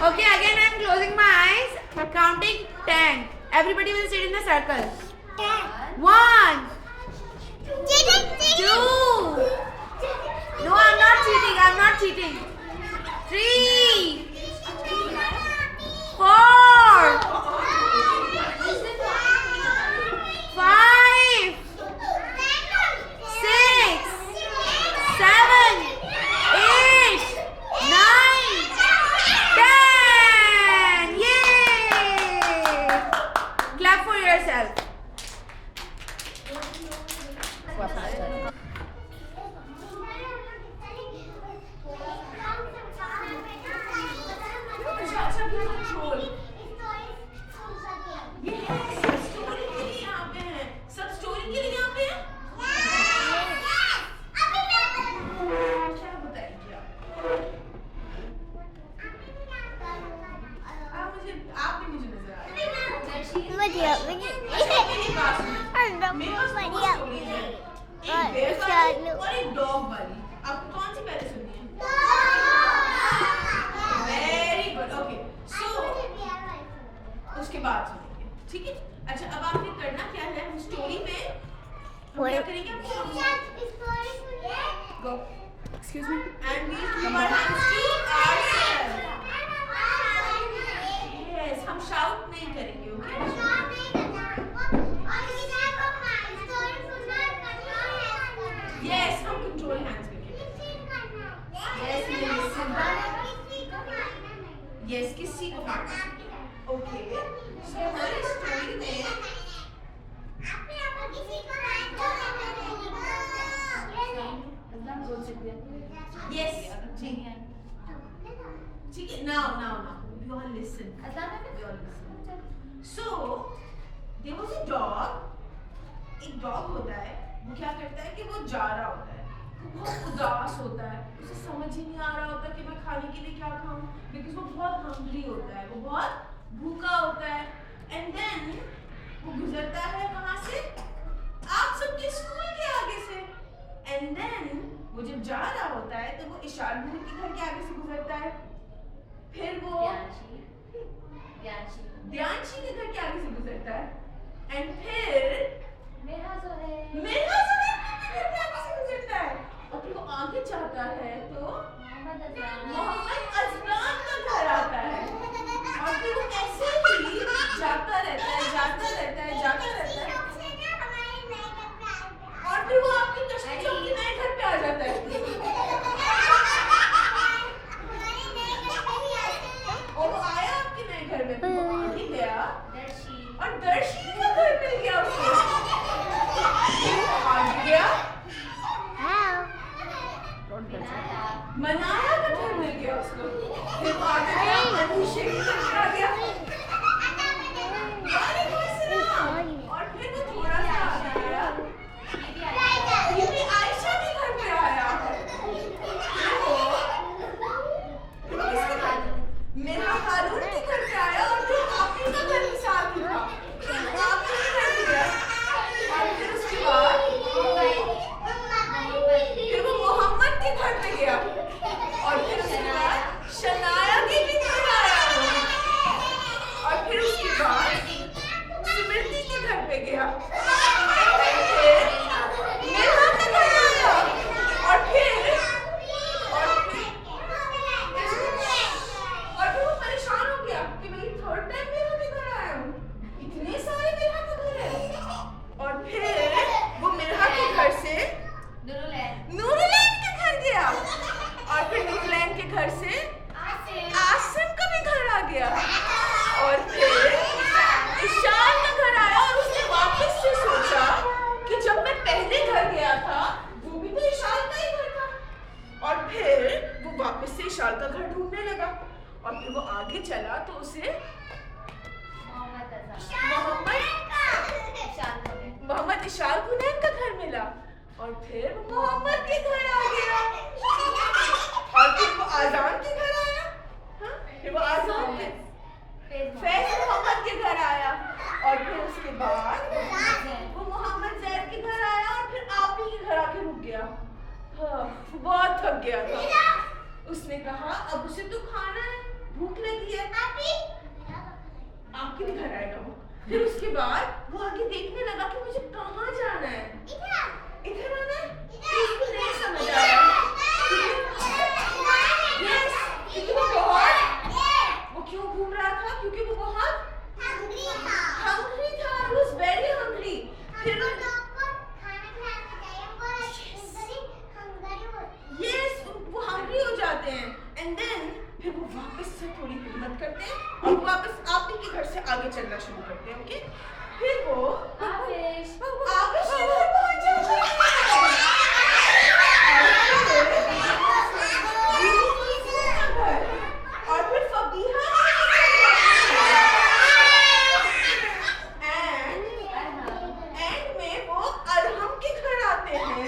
Okay, again I am closing my eyes, counting 10. Everybody will sit in a circle. 1, 2. No, I'm not cheating. 3, 4, 5, 6, 7, 8, 9, 10. Yay! Clap for yourself. और एक dog वाली आपको कौन सी पहले सुननी है? Very good. ओके, सो उसके बाद सुनेंगे, ठीक है? अच्छा, अब आपने करना क्या है? हम स्टोरी में हम क्या करेंगे? Go. Excuse me. And we give our hands to ourselves. Yes, हम शाउट नहीं करेंगे. ओके? Yes, हम control hands करेंगे. Yes, listen. Yes, किसी को मारना. Okay. So हमारी स्टोरी में Yes, जी. ठीक है. Now. You all listen. So there was a dog. एक डॉग होता है. वो क्या करता है कि वो जा रहा होता है, बहुत उदास होता है, उसे समझ ही नहीं आ रहा होता कि मैं खाने के लिए क्या खाऊं, बिकॉज वो बहुत हंग्री होता है, वो बहुत भूखा होता है. एंड देन वो गुजरता है वहां से आप सबके स्कूल के आगे से. एंड देन वो जब जा रहा होता है तो वो इशारत के घर के आगे से गुजरता है. फिर वो ध्यानशी के घर के आगे से गुजरता है. एंड फिर मेरा गुजरता है. और फिर वो आगे जाता है तो मोहम्मद अजलान का घर आता है. और फिर वो ऐसे ही जाता रहता है. और फिर वो आपके कश्मीर के नए घर पे आ जाता है. और वो आया आपके नए घर में. तो वो आगे गया और दर्शी का घर मिल गया उसको. आगे गया मनाया का घर मिल गया उसको. फिर वो आगे गया मनीषे के घर आ गया. और फिर वो थोड़ा सा आगे गया ये भी आयशा के घर पे आया. मेरा हारून के घर पे आया. और फिर आपी का घर के साथ ही था. आपी के घर पे गया. और फिर उसके बाद फिर वो मोहम्मद के घर पे गया. और फिर उसके बाद शनाया के भी घर आया. इशाल का घर ढूंढने लगा और फिर वो आगे चला तो उसे मोहम्मद इशाल हुनैन का घर मिला और फिर वो मोहम्मद के घर आ गया और फिर वो आजान के घर आया। हाँ? फिर वो आजान के फैज मोहम्मद के घर आया और फिर उसके बाद वो मोहम्मद जैद के घर आया और फिर आप ही के घर आके रुक गया। हाँ, बहुत थक गया था। उसने कहा अब उसे तो खाना है, भूख लगी है। आपके भी घर आएगा वो। फिर उसके बाद वो आगे देखने लगा कि मुझे कहाँ जाना है। इधर आना है? इसको नहीं समझ आ रहा। यस, क्योंकि वो क्यों घूम रहा था? क्योंकि वो बहुत हंग्री था। He was very hungry. फिर यस, वो हंग्री हो जाते हैं एंड देन फिर वो वापस से थोड़ी हिम्मत करते हैं और वापस आप ही के घर से आगे चलना शुरू करते हैं। ओके, फिर वो आवेश इधर पहुंच जाते हैं और फिर फबीहा एंड में वो अरहम के घर आते हैं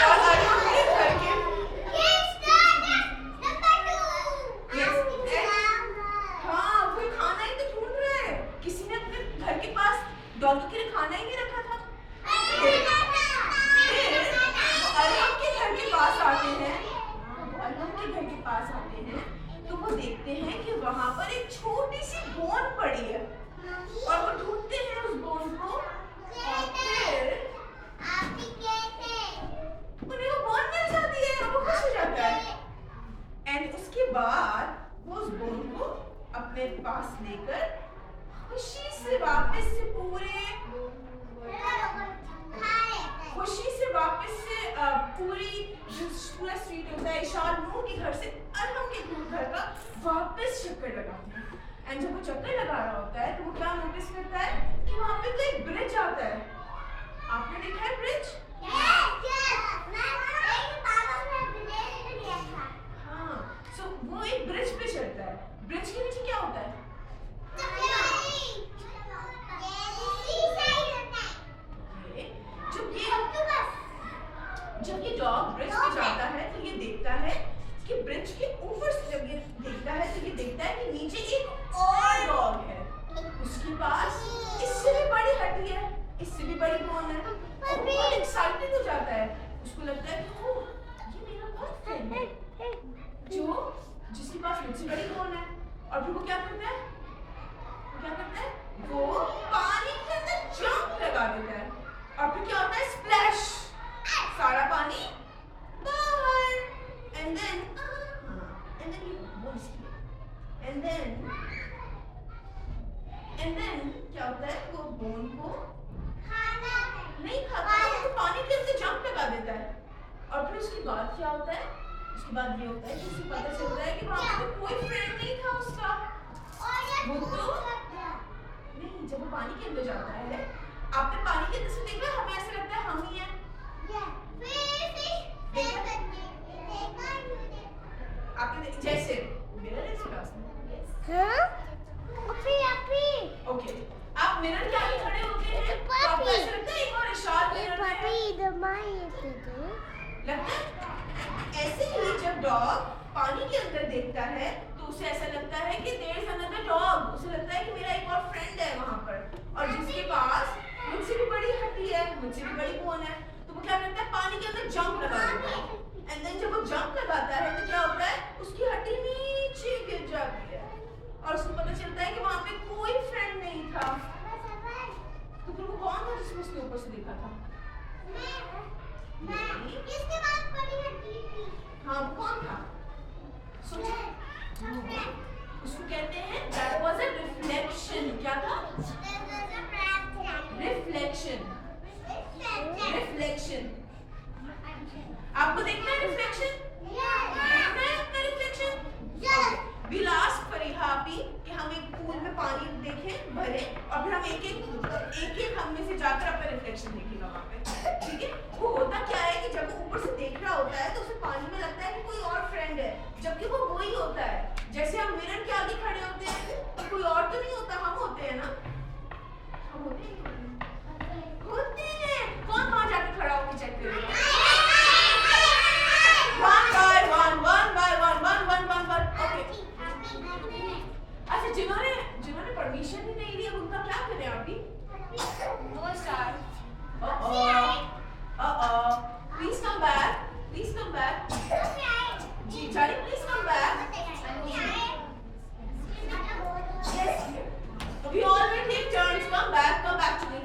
और अरहम के घर के हाँ, कोई खाना ही तो ढूंढ रहा है। किसी ने अपने घर के पास डॉगी के लिए खाना ही नहीं रखा था। फिर वो अरहम के घर के पास आते हैं। तो वो देखते हैं कि वहां पर एक छोटी सी बोन पड़ी है और वो ढूंढते हैं उस बोन को और फिर उन्हें वो बोन मिल जाती है और वो खुश हो जाता है। एंड उसके बाद वो उस बोन को अपने पास लेकर खुशी से वापस से पूरा स्ट्रीट होता है इशाल नूर के घर से अरहम के घर का वापस चक्कर लगाते हैं। एंड जब वो चक्कर लगा रहा होता है तो वो क्या नोटिस करता है कि वहां पे तो एक ब्रिज आता है। आपने देखा है ब्रिज? हाँ, सो वो एक ब्रिज पे चलता है। ब्रिज के नीचे क्या होता है? जब ये डॉग ब्रिज पे जाता है तो ये देखता है कि ब्रिज के ऊपर से जब ये देखता है तो ये देखता है कि नीचे एक और डॉग है। उसके पास इससे भी बड़ी हड्डी है, इससे भी बड़ी बोन है और बहुत एक्साइटेड हो जाता है। उसको लगता है कि ओह, ये मेरा बॉयफ्रेंड है जिसके पास मुझसे बड़ी बोन है। और फिर वो क्या करता है? वो पानी के अंदर जंप लगा देता है और फिर क्या होता है? स्प्लैश, सारा पानी बाहर। एंड देन क्या होता है? वो बोन को नहीं खाता, वो पानी के अंदर जंप लगा देता है। और फिर उसके बाद क्या होता है? उसके बाद ये होता है कि उसे पता चलता है कि वहाँ पे कोई फ्रेंड नहीं था उसका। वो तो नहीं, जब वो पानी के अंदर जाता है, आपने पानी के अंदर से देखा, हमें ऐसा लगता है हम ही हैं। आपने जैसे मिरर है क्लास में? ओके, आप मिरर के आगे खड़े होते हैं तो आपको ऐसा लगता है एक और इशारा मिरर है। लगता है ऐसे ही जब डॉग पानी के अंदर देखता है तो उसे ऐसा लगता है कि देयर इज अनदर डॉग। उसे लगता है कि मेरा एक और फ्रेंड है वहां पर और जिसके पास मुझसे भी बड़ी हड्डी है, मुझसे भी बड़ी बोन है। तो वो क्या करता है? पानी के अंदर जंप लगा देता है। एंड देन जब वो जंप लगाता है तो क्या होता है? उसकी हड्डी नीचे गिर जाती है और उसको पता चलता है कि वहां पे कोई फ्रेंड नहीं था। तो फिर वो कौन था जिसने उसके ऊपर से देखा था? इसके बाद बड़ी हड्डी थी। हाँ, वो कौन था? उसको कहते हैं that was a reflection। क्या था? रिफ्लेक्शन। आपको देखना है रिफ्लेक्शन? देखना है अपना रिफ्लेक्शन? We'll ask फरीहा आपी कि हम एक पूल में पानी देखें भरे और फिर हम एक हम में से जाकर अपना रिफ्लेक्शन देखेगा वहाँ पे। ठीक है? वो होता क्या है कि जब वो ऊपर से देख रहा होता है तो उसे पानी में लगता है कि कोई और फ्रेंड है come back. जी Charlie please come back. Yes. We all will take turns. Come back to me.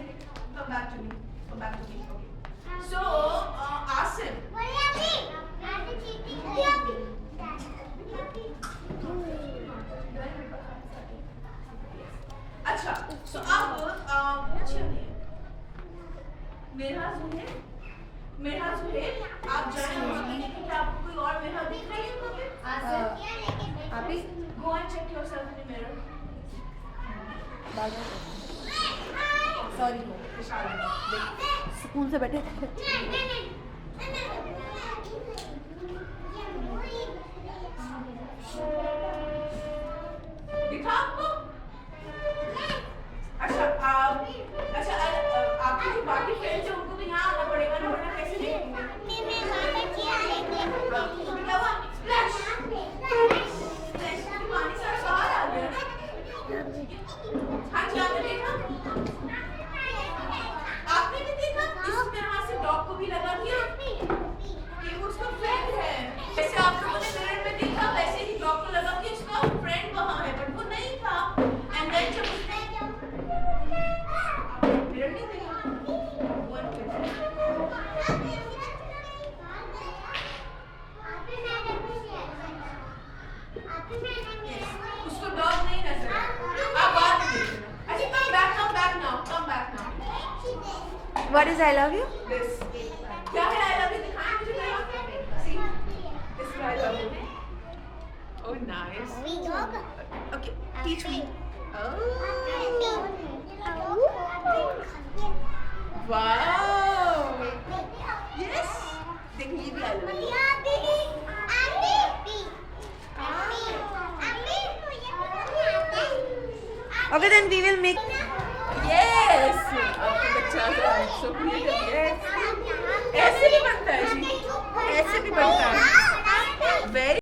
Come back to me. Okay. So Asim. अच्छा so अब what's your name? मेरा जुहेब आप जाएं और देखें कि आपको कोई और मेरा दिख रही है कभी? आप ही Go and check yourself in the mirror. Sorry सुकून से बैठे दिखा आपको? अच्छा आपके जो बाकी फ्रेंड्स हैं उनको तो यहाँ आना पड़ेगा ना वरना कैसे देखेंगे? क्या हुआ? Splash! Splash! पानी सारा बाहर आ गया ना? हाँ जी आपने देखा? आपने भी देखा? इस तरह से डॉग को भी लगा दिया कि वो उसका फ्रेंड है। जैसे आप लोगों ने मिरर में देखा वैसे ही डॉग को लगा कि उसका फ्रेंड वहाँ है बट वो नहीं था। एंड देन जब उसने मिरर नहीं देखा उसको डॉग नहीं नजर आया। आप बाद में देखना। अच्छा come back now. What is I love you This. क्या है I love you दिखाएं मुझे जरा। See? This is I love you. Oh nice. Okay, teach me. Oh. Wow. Yes. देखिए ये भी I love you. Okay then we will make Yes. आपका बच्चा so creative. Yes. ऐसे भी बनता है जी। ऐसे भी बनता है। Very